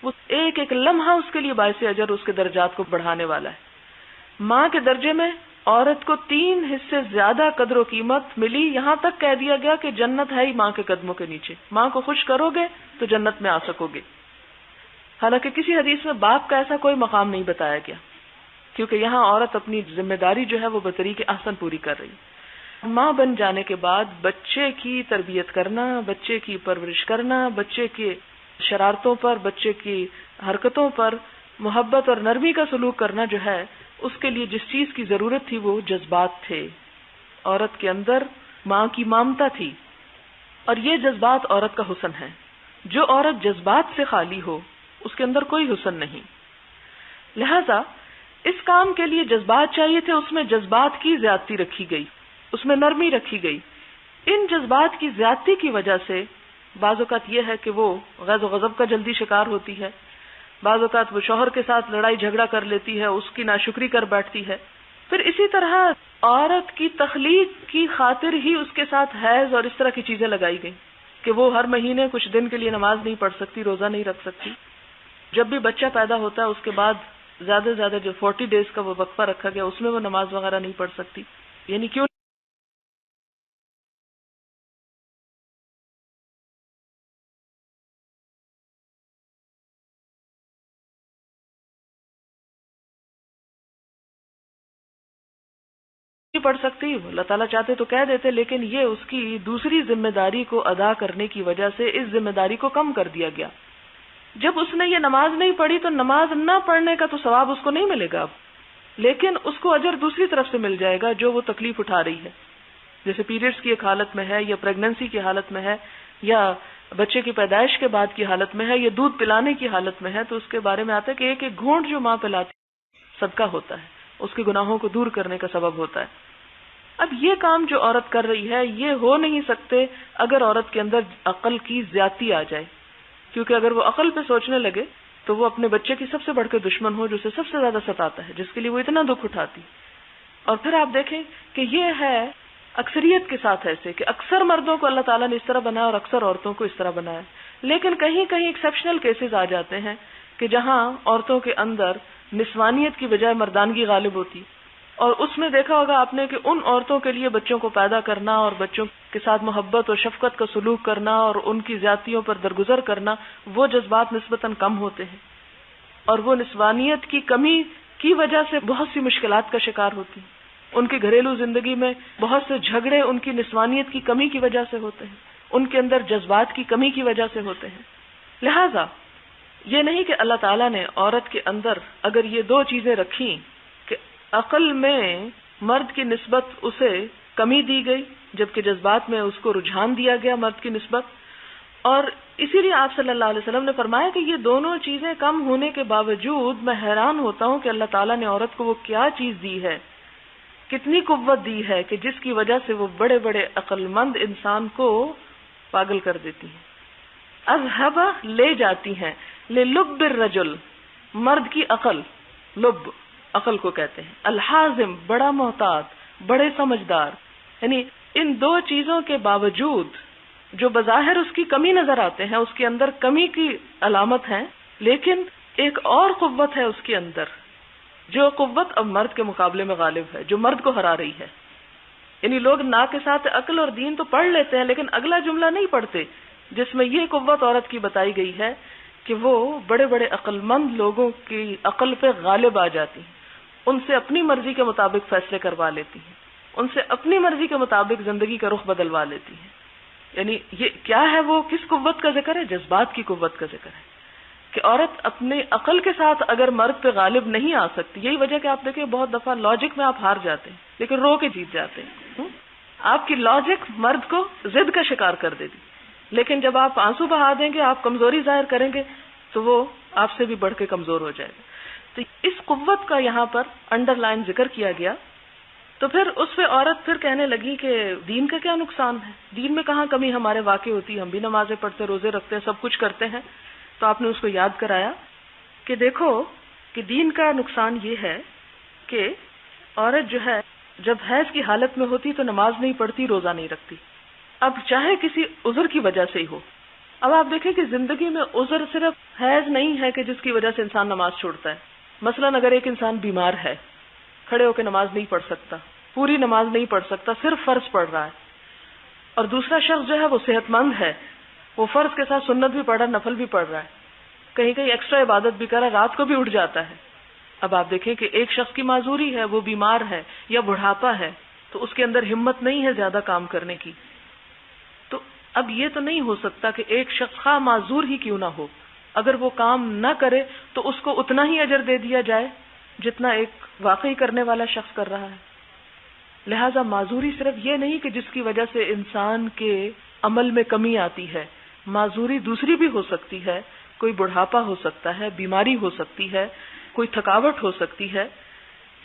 S1: وہ ایک ایک لمحہ اس کے لیے باعث اجر، اس کے درجات کو بڑھانے والا ہے. ماں کے درجے میں عورت کو 3 حصے زیادہ قدر و قیمت ملی، یہاں تک کہہ دیا گیا کہ جنت ہے ہی ماں کے قدموں کے نیچے. ماں کو خوش کرو گے تو جنت میں آ سکو گے. حالانکہ کسی حدیث میں باپ کا ایسا کوئی مقام نہیں بتایا گیا، کیونکہ یہاں عورت اپنی ذمہ داری جو ہے وہ بطریق احسن پوری کر رہی. ماں بن جانے کے بعد بچے کی تربیت کرنا، بچے کی پرورش کرنا، بچے کی شرارتوں پر، بچے کی حرکتوں پر محبت اور نرمی کا سلوک کرنا جو ہے، اس کے لیے جس چیز کی ضرورت تھی وہ جذبات تھے. عورت کے اندر ماں کی مامتا تھی، اور یہ جذبات عورت کا حسن ہے. جو عورت جذبات سے خالی ہو اس کے اندر کوئی حسن نہیں. لہذا اس کام کے لیے جذبات چاہیے تھے، اس میں جذبات کی زیادتی رکھی گئی، اس میں نرمی رکھی گئی. ان جذبات کی زیادتی کی وجہ سے بعض اوقات یہ ہے کہ وہ غیظ و غضب کا جلدی شکار ہوتی ہے، بعض اوقات وہ شوہر کے ساتھ لڑائی جھگڑا کر لیتی ہے، اس کی ناشکری کر بیٹھتی ہے. پھر اسی طرح عورت کی تخلیق کی خاطر ہی اس کے ساتھ حیض اور اس طرح کی چیزیں لگائی گئی کہ وہ ہر مہینے کچھ دن کے لیے نماز نہیں پڑھ سکتی، روزہ نہیں رکھ سکتی. جب بھی بچہ پیدا ہوتا ہے اس کے بعد زیادہ سے زیادہ جو 40 ڈیز کا وہ وقفہ رکھا گیا اس میں وہ نماز وغیرہ نہیں پڑھ سکتی. یعنی کیوں پڑھ سکتی؟ اللہ تعالیٰ چاہتے تو کہہ دیتے، لیکن یہ اس کی دوسری ذمہ داری کو ادا کرنے کی وجہ سے اس ذمہ داری کو کم کر دیا گیا. جب اس نے یہ نماز نہیں پڑھی تو نماز نہ پڑھنے کا تو ثواب اس کو نہیں ملے گا اب، لیکن اس کو اجر دوسری طرف سے مل جائے گا جو وہ تکلیف اٹھا رہی ہے. جیسے پیریڈز کی ایک حالت میں ہے، یا پریگننسی کی حالت میں ہے، یا بچے کی پیدائش کے بعد کی حالت میں ہے، یا دودھ پلانے کی حالت میں ہے، تو اس کے بارے میں آتا ہے کہ ایک ایک گھونٹ جو ماں پلاتی صدقہ ہوتا ہے، اس کے گناہوں کو دور کرنے کا سبب ہوتا ہے. اب یہ کام جو عورت کر رہی ہے یہ ہو نہیں سکتے اگر عورت کے اندر عقل کی زیادتی آ جائے، کیونکہ اگر وہ عقل پہ سوچنے لگے تو وہ اپنے بچے کی سب سے بڑھ کے دشمن ہو، جو اسے سب سے زیادہ ستاتا ہے، جس کے لیے وہ اتنا دکھ اٹھاتی. اور پھر آپ دیکھیں کہ یہ ہے اکثریت کے ساتھ ایسے کہ اکثر مردوں کو اللہ تعالیٰ نے اس طرح بنایا اور اکثر عورتوں کو اس طرح بنایا. لیکن کہیں کہیں ایکسیپشنل کیسز آ جاتے ہیں کہ جہاں عورتوں کے اندر نسوانیت کی بجائے مردانگی غالب ہوتی، اور اس میں دیکھا ہوگا آپ نے کہ ان عورتوں کے لیے بچوں کو پیدا کرنا اور بچوں کے ساتھ محبت اور شفقت کا سلوک کرنا اور ان کی زیادتیوں پر درگزر کرنا، وہ جذبات نسبتاً کم ہوتے ہیں، اور وہ نسوانیت کی کمی کی وجہ سے بہت سی مشکلات کا شکار ہوتی ہیں. ان کی گھریلو زندگی میں بہت سے جھگڑے ان کی نسوانیت کی کمی کی وجہ سے ہوتے ہیں، ان کے اندر جذبات کی کمی کی وجہ سے ہوتے ہیں. لہذا یہ نہیں کہ اللہ تعالیٰ نے عورت کے اندر اگر یہ 2 چیزیں رکھیں کہ عقل میں مرد کی نسبت اسے کمی دی گئی، جبکہ جذبات میں اس کو رجحان دیا گیا مرد کی نسبت. اور اسی لیے آپ صلی اللہ علیہ وسلم نے فرمایا کہ یہ دونوں چیزیں کم ہونے کے باوجود میں حیران ہوتا ہوں کہ اللہ تعالیٰ نے عورت کو وہ کیا چیز دی ہے، کتنی قوت دی ہے کہ جس کی وجہ سے وہ بڑے بڑے عقل مند انسان کو پاگل کر دیتی ہیں. اذهب لے جاتی ہیں، للب الرجل مرد کی عقل، لب عقل کو کہتے ہیں، الحازم بڑا محتاط، بڑے سمجھدار. یعنی ان دو چیزوں کے باوجود جو بظاہر اس کی کمی نظر آتے ہیں، اس کے اندر کمی کی علامت ہیں، لیکن ایک اور قوت ہے اس کے اندر، جو قوت اب مرد کے مقابلے میں غالب ہے، جو مرد کو ہرا رہی ہے. یعنی لوگ نا کے ساتھ عقل اور دین تو پڑھ لیتے ہیں، لیکن اگلا جملہ نہیں پڑھتے جس میں یہ قوت عورت کی بتائی گئی ہے کہ وہ بڑے بڑے عقل مند لوگوں کی عقل پہ غالب آ جاتی ہیں، ان سے اپنی مرضی کے مطابق فیصلے کروا لیتی ہیں، ان سے اپنی مرضی کے مطابق زندگی کا رخ بدلوا لیتی ہیں. یعنی یہ کیا ہے، وہ کس قوت کا ذکر ہے؟ جذبات کی قوت کا ذکر ہے کہ عورت اپنی عقل کے ساتھ اگر مرد پہ غالب نہیں آ سکتی. یہی وجہ کہ آپ دیکھیں بہت دفعہ لاجک میں آپ ہار جاتے ہیں لیکن رو کے جیت جاتے ہیں. آپ کی لاجک مرد کو ضد کا شکار کر دیتی، لیکن جب آپ آنسو بہا دیں گے، آپ کمزوری ظاہر کریں گے تو وہ آپ سے بھی بڑھ کے کمزور ہو جائے گا. تو اس قوت کا یہاں پر انڈر لائن ذکر کیا گیا. تو پھر اس پہ عورت پھر کہنے لگی کہ دین کا کیا نقصان ہے، دین میں کہاں کمی ہمارے واقع ہوتی، ہم بھی نمازیں پڑھتے، روزے رکھتے ہیں، سب کچھ کرتے ہیں. تو آپ نے اس کو یاد کرایا کہ دیکھو کہ دین کا نقصان یہ ہے کہ عورت جو ہے جب حیض کی حالت میں ہوتی تو نماز نہیں پڑھتی، روزہ نہیں رکھتی، اب چاہے کسی عذر کی وجہ سے ہی ہو. اب آپ دیکھیں کہ زندگی میں عذر صرف حیض نہیں ہے کہ جس کی وجہ سے انسان نماز چھوڑتا ہے. مثلا اگر ایک انسان بیمار ہے، کھڑے ہو کے نماز نہیں پڑھ سکتا، پوری نماز نہیں پڑھ سکتا، صرف فرض پڑھ رہا ہے، اور دوسرا شخص جو ہے وہ صحت مند ہے، وہ فرض کے ساتھ سنت بھی پڑھ رہا ہے، نفل بھی پڑھ رہا ہے، کہیں کہیں ایکسٹرا عبادت بھی کر رہا ہے، رات کو بھی اٹھ جاتا ہے. اب آپ دیکھیں کہ ایک شخص کی معذوری ہے، وہ بیمار ہے یا بڑھاپا ہے، تو اس کے اندر ہمت نہیں ہے زیادہ کام کرنے کی. تو اب یہ تو نہیں ہو سکتا کہ ایک شخص خواہ معذور ہی کیوں نہ ہو، اگر وہ کام نہ کرے تو اس کو اتنا ہی اجر دے دیا جائے جتنا ایک واقعی کرنے والا شخص کر رہا ہے. لہذا معذوری صرف یہ نہیں کہ جس کی وجہ سے انسان کے عمل میں کمی آتی ہے، معذوری دوسری بھی ہو سکتی ہے. کوئی بڑھاپا ہو سکتا ہے، بیماری ہو سکتی ہے، کوئی تھکاوٹ ہو سکتی ہے.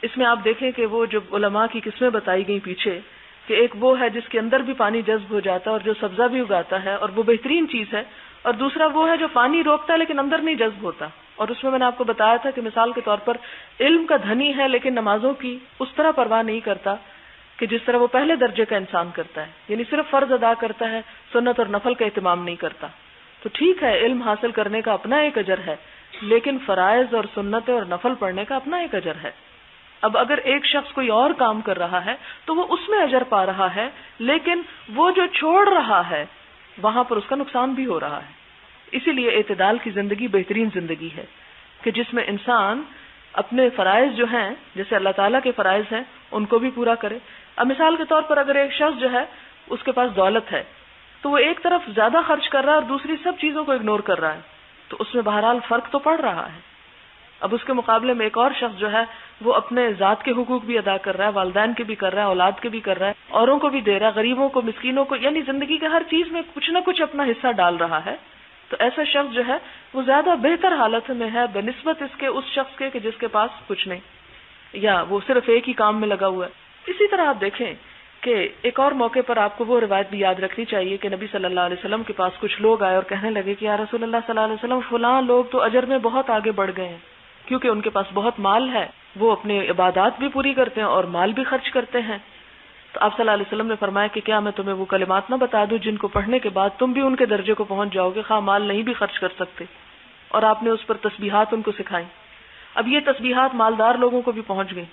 S1: اس میں آپ دیکھیں کہ وہ جو علماء کی قسمیں بتائی گئی پیچھے، کہ ایک وہ ہے جس کے اندر بھی پانی جذب ہو جاتا ہے اور جو سبزہ بھی اگاتا ہے اور وہ بہترین چیز ہے، اور دوسرا وہ ہے جو پانی روکتا ہے لیکن اندر نہیں جذب ہوتا. اور اس میں نے آپ کو بتایا تھا کہ مثال کے طور پر علم کا دھنی ہے لیکن نمازوں کی اس طرح پرواہ نہیں کرتا کہ جس طرح وہ پہلے درجے کا انسان کرتا ہے، یعنی صرف فرض ادا کرتا ہے، سنت اور نفل کا اہتمام نہیں کرتا. تو ٹھیک ہے، علم حاصل کرنے کا اپنا ایک اجر ہے، لیکن فرائض اور سنت اور نفل پڑھنے کا اپنا ایک اجر ہے. اب اگر ایک شخص کوئی اور کام کر رہا ہے تو وہ اس میں اجر پا رہا ہے، لیکن وہ جو چھوڑ رہا ہے وہاں پر اس کا نقصان بھی ہو رہا ہے. اسی لیے اعتدال کی زندگی بہترین زندگی ہے کہ جس میں انسان اپنے فرائض جو ہیں، جیسے اللہ تعالیٰ کے فرائض ہیں، ان کو بھی پورا کرے. اب مثال کے طور پر اگر ایک شخص جو ہے اس کے پاس دولت ہے تو وہ ایک طرف زیادہ خرچ کر رہا ہے اور دوسری سب چیزوں کو اگنور کر رہا ہے، تو اس میں بہرحال فرق تو پڑ رہا ہے. اب اس کے مقابلے میں ایک اور شخص جو ہے وہ اپنے ذات کے حقوق بھی ادا کر رہا ہے، والدین کے بھی کر رہا ہے، اولاد کے بھی کر رہا ہے، اوروں کو بھی دے رہا ہے، غریبوں کو، مسکینوں کو، یعنی زندگی کے ہر چیز میں کچھ نہ کچھ اپنا حصہ ڈال رہا ہے. تو ایسا شخص جو ہے وہ زیادہ بہتر حالت میں ہے بنسبت اس کے اس شخص کے کہ جس کے پاس کچھ نہیں یا وہ صرف ایک ہی کام میں لگا ہوا ہے. اسی طرح آپ دیکھیں کہ ایک اور موقع پر آپ کو وہ روایت بھی یاد رکھنی چاہیے کہ نبی صلی اللہ علیہ وسلم کے پاس کچھ لوگ آئے اور کہنے لگے کہ یا رسول اللہ صلی اللہ علیہ وسلم، فلاں لوگ تو اجر میں بہت آگے بڑھ گئے ہیں کیونکہ ان کے پاس بہت مال ہے، وہ اپنے عبادات بھی پوری کرتے ہیں اور مال بھی خرچ کرتے ہیں. تو آپ صلی اللہ علیہ وسلم نے فرمایا کہ کیا میں تمہیں وہ کلمات نہ بتا دوں جن کو پڑھنے کے بعد تم بھی ان کے درجے کو پہنچ جاؤ گے، خواہ مال نہیں بھی خرچ کر سکتے. اور آپ نے اس پر تسبیحات ان کو سکھائیں. اب یہ تسبیحات مالدار لوگوں کو بھی پہنچ گئی.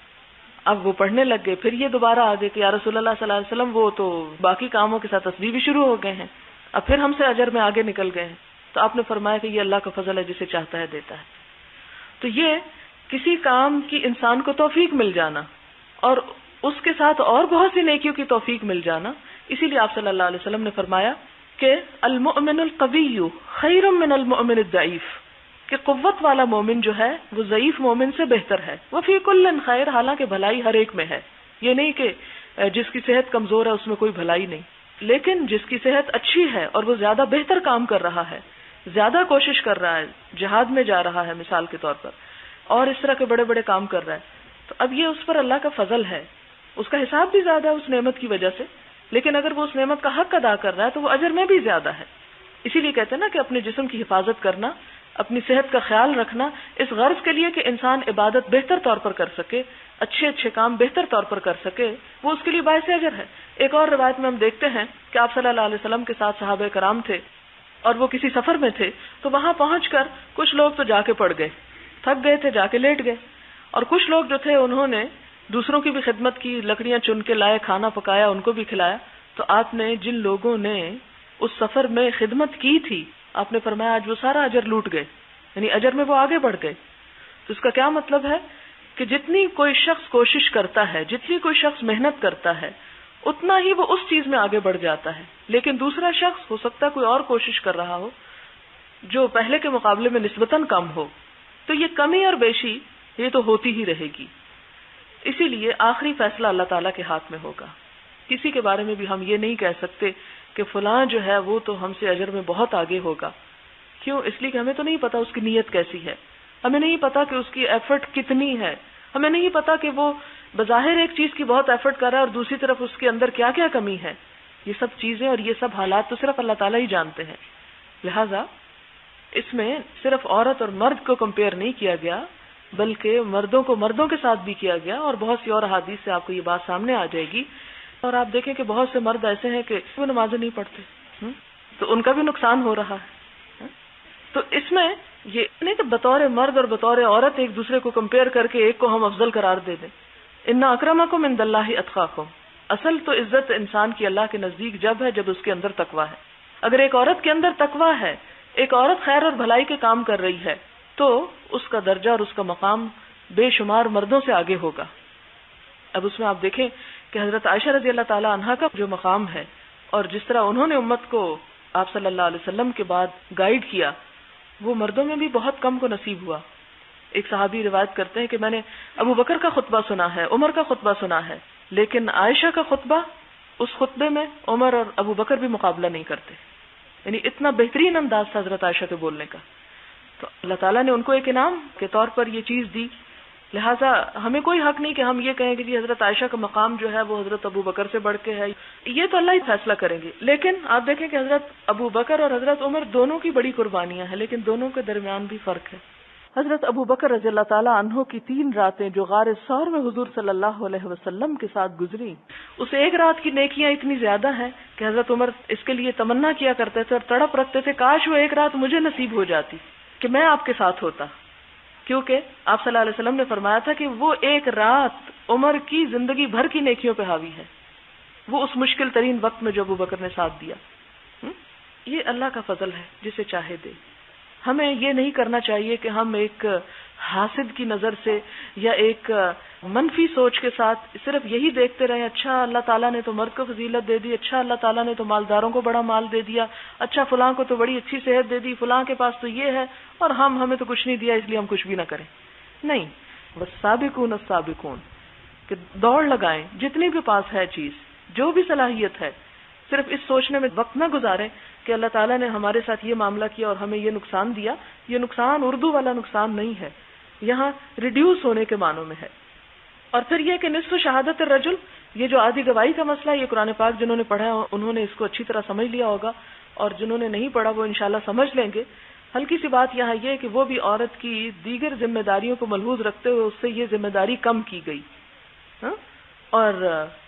S1: اب وہ پڑھنے لگ گئے. پھر یہ دوبارہ آ گئے کہ یا رسول اللہ صلی اللہ علیہ وسلم، وہ تو باقی کاموں کے ساتھ تسبیح بھی شروع ہو گئے ہیں، اب پھر ہم سے اجر میں آگے نکل گئے ہیں. تو آپ نے فرمایا کہ یہ اللہ کا فضل ہے، جسے چاہتا ہے دیتا ہے. تو یہ کسی کام کی انسان کو توفیق مل جانا اور اس کے ساتھ اور بہت سی نیکیوں کی توفیق مل جانا. اسی لیے آپ صلی اللہ علیہ وسلم نے فرمایا کہ المؤمن القوی خیر من المؤمن الضعیف، کہ قوت والا مومن جو ہے وہ ضعیف مومن سے بہتر ہے. وفی کل خیر، حالانکہ بھلائی ہر ایک میں ہے. یہ نہیں کہ جس کی صحت کمزور ہے اس میں کوئی بھلائی نہیں. لیکن جس کی صحت اچھی ہے اور وہ زیادہ بہتر کام کر رہا ہے، زیادہ کوشش کر رہا ہے، جہاد میں جا رہا ہے مثال کے طور پر، اور اس طرح کے بڑے بڑے کام کر رہا ہے، تو اب یہ اس پر اللہ کا فضل ہے. اس کا حساب بھی زیادہ ہے اس نعمت کی وجہ سے، لیکن اگر وہ اس نعمت کا حق ادا کر رہا ہے تو وہ اجر میں بھی زیادہ ہے. اسی لیے کہتے ہیں نا کہ اپنے جسم کی حفاظت کرنا، اپنی صحت کا خیال رکھنا اس غرض کے لیے کہ انسان عبادت بہتر طور پر کر سکے، اچھے اچھے کام بہتر طور پر کر سکے، وہ اس کے لیے باعث اجر ہے. ایک اور روایت میں ہم دیکھتے ہیں کہ آپ صلی اللہ علیہ وسلم کے ساتھ صحابہ کرام تھے اور وہ کسی سفر میں تھے، تو وہاں پہنچ کر کچھ لوگ تو جا کے پڑ گئے، تھک گئے تھے، جا کے لیٹ گئے، اور کچھ لوگ جو تھے انہوں نے دوسروں کی بھی خدمت کی، لکڑیاں چن کے لائے، کھانا پکایا، ان کو بھی کھلایا. تو آپ نے جن لوگوں نے اس سفر میں خدمت کی تھی، آپ نے فرمایا آج وہ سارا اجر لوٹ گئے، یعنی اجر میں وہ آگے بڑھ گئے. تو اس کا کیا مطلب ہے کہ جتنی کوئی شخص کوشش کرتا ہے، جتنی کوئی شخص محنت کرتا ہے، اتنا ہی وہ اس چیز میں آگے بڑھ جاتا ہے. لیکن دوسرا شخص ہو سکتا ہے کوئی اور کوشش کر رہا ہو جو پہلے کے مقابلے میں نسبتاً کم ہو، تو یہ کمی اور بیشی یہ تو ہوتی ہی رہے گی. اسی لیے آخری فیصلہ اللہ تعالیٰ کے ہاتھ میں ہوگا. کسی کے بارے میں بھی ہم یہ نہیں کہہ سکتے کہ فلاں جو ہے وہ تو ہم سے اجر میں بہت آگے ہوگا. کیوں؟ اس لیے کہ ہمیں تو نہیں پتا اس کی نیت کیسی ہے، ہمیں نہیں پتا کہ اس کی ایفرٹ کتنی ہے، ہمیں نہیں پتا کہ وہ بظاہر ایک چیز کی بہت ایفرٹ کر رہا ہے اور دوسری طرف اس کے اندر کیا کیا کمی ہے. یہ سب چیزیں اور یہ سب حالات تو صرف اللہ تعالیٰ ہی جانتے ہیں. لہذا اس میں صرف عورت اور مرد کو کمپیئر نہیں کیا گیا، بلکہ مردوں کو مردوں کے ساتھ بھی کیا گیا، اور بہت سی اور احادیث سے آپ کو یہ بات سامنے آ جائے گی. اور آپ دیکھیں کہ بہت سے مرد ایسے ہیں کہ وہ نمازیں نہیں پڑھتے، تو ان کا بھی نقصان ہو رہا ہے. تو اس میں یہ نہیں کہ بطور مرد اور بطور عورت ایک دوسرے کو کمپیئر کر کے ایک کو ہم افضل قرار دے دیں. ان اکرمکم عند اللہ اتقاکم، اصل تو عزت انسان کی اللہ کے نزدیک جب ہے جب اس کے اندر تقویٰ ہے. اگر ایک عورت کے اندر تقویٰ ہے، ایک عورت خیر اور بھلائی کے کام کر رہی ہے، تو اس کا درجہ اور اس کا مقام بے شمار مردوں سے آگے ہوگا. اب اس میں آپ دیکھیں کہ حضرت عائشہ رضی اللہ تعالی عنہا کا جو مقام ہے اور جس طرح انہوں نے امت کو آپ صلی اللہ علیہ وسلم کے بعد گائیڈ کیا، وہ مردوں میں بھی بہت کم کو نصیب ہوا. ایک صحابی روایت کرتے ہیں کہ میں نے ابو بکر کا خطبہ سنا ہے، عمر کا خطبہ سنا ہے، لیکن عائشہ کا خطبہ، اس خطبے میں عمر اور ابو بکر بھی مقابلہ نہیں کرتے. یعنی اتنا بہترین انداز تھا حضرت عائشہ کے بولنے کا. تو اللہ تعالیٰ نے ان کو ایک انعام کے طور پر یہ چیز دی. لہٰذا ہمیں کوئی حق نہیں کہ ہم یہ کہیں کہ جی حضرت عائشہ کا مقام جو ہے وہ حضرت ابو بکر سے بڑھ کے ہے. یہ تو اللہ ہی فیصلہ کریں گے. لیکن آپ دیکھیں کہ حضرت ابو بکر اور حضرت عمر دونوں کی بڑی قربانیاں ہیں، لیکن دونوں کے درمیان بھی فرق ہے. حضرت ابو بکر رضی اللہ تعالیٰ عنہ کی 3 راتیں جو غار ثور میں حضور صلی اللہ علیہ وسلم کے ساتھ گزری، اس ایک رات کی نیکیاں اتنی زیادہ ہیں کہ حضرت عمر اس کے لیے تمنا کیا کرتے تھے اور تڑپ رکھتے تھے کاش وہ ایک رات مجھے نصیب ہو جاتی کہ میں آپ کے ساتھ ہوتا. کیونکہ آپ صلی اللہ علیہ وسلم نے فرمایا تھا کہ وہ ایک رات عمر کی زندگی بھر کی نیکیوں پہ حاوی ہے، وہ اس مشکل ترین وقت میں جو ابو بکر نے ساتھ دیا. یہ اللہ کا فضل ہے، جسے چاہے دے. ہمیں یہ نہیں کرنا چاہیے کہ ہم ایک حاسد کی نظر سے یا ایک منفی سوچ کے ساتھ صرف یہی دیکھتے رہیں اچھا اللہ تعالیٰ نے تو مرد کو فضیلت دے دی، اچھا اللہ تعالیٰ نے تو مالداروں کو بڑا مال دے دیا، اچھا فلاں کو تو بڑی اچھی صحت دے دی، فلاں کے پاس تو یہ ہے اور ہمیں تو کچھ نہیں دیا اس لیے ہم کچھ بھی نہ کریں. نہیں، بس سابقون السابقون کہ دوڑ لگائیں جتنی بھی پاس ہے چیز، جو بھی صلاحیت ہے. صرف اس سوچنے میں وقت نہ گزاریں کہ اللہ تعالیٰ نے ہمارے ساتھ یہ معاملہ کیا اور ہمیں یہ نقصان دیا. یہ نقصان اردو والا نقصان نہیں ہے، یہاں ریڈیوس ہونے کے معنوں میں ہے. اور پھر یہ کہ نصف شہادت الرجل، یہ جو آدھی گواہی کا مسئلہ، یہ قرآن پاک جنہوں نے پڑھا ہے انہوں نے اس کو اچھی طرح سمجھ لیا ہوگا، اور جنہوں نے نہیں پڑھا وہ انشاءاللہ سمجھ لیں گے. ہلکی سی بات یہاں یہ کہ وہ بھی عورت کی دیگر ذمہ داریوں کو ملحوظ رکھتے ہوئے اس سے یہ ذمہ داری کم کی گئی. اور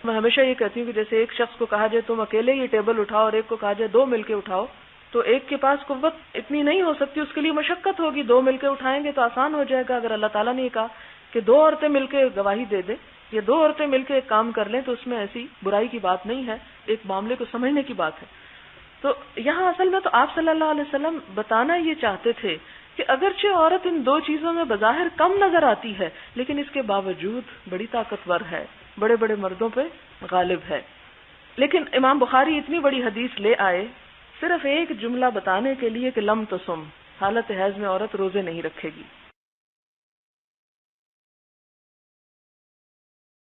S1: میں ہمیشہ یہ کہتی ہوں کہ جیسے ایک شخص کو کہا جائے تم اکیلے یہ ٹیبل اٹھاؤ اور ایک کو کہا جائے 2 مل کے اٹھاؤ، تو ایک کے پاس قوت اتنی نہیں ہو سکتی، اس کے لیے مشقت ہوگی. 2 مل کے اٹھائیں گے تو آسان ہو جائے گا. اگر اللہ تعالیٰ نے یہ کہا کہ 2 عورتیں مل کے گواہی دے دیں یا 2 عورتیں مل کے ایک کام کر لیں تو اس میں ایسی برائی کی بات نہیں ہے، ایک معاملے کو سمجھنے کی بات ہے. تو یہاں اصل میں تو آپ صلی اللہ علیہ وسلم بتانا یہ چاہتے تھے کہ اگرچہ عورت ان 2 چیزوں میں بظاہر کم نظر آتی ہے لیکن اس کے باوجود بڑی طاقتور ہے، بڑے بڑے مردوں پہ غالب ہے. لیکن امام بخاری اتنی بڑی حدیث لے آئے صرف ایک جملہ بتانے کے لیے کہ لم تصم، حالت حیض میں عورت روزے نہیں رکھے گی.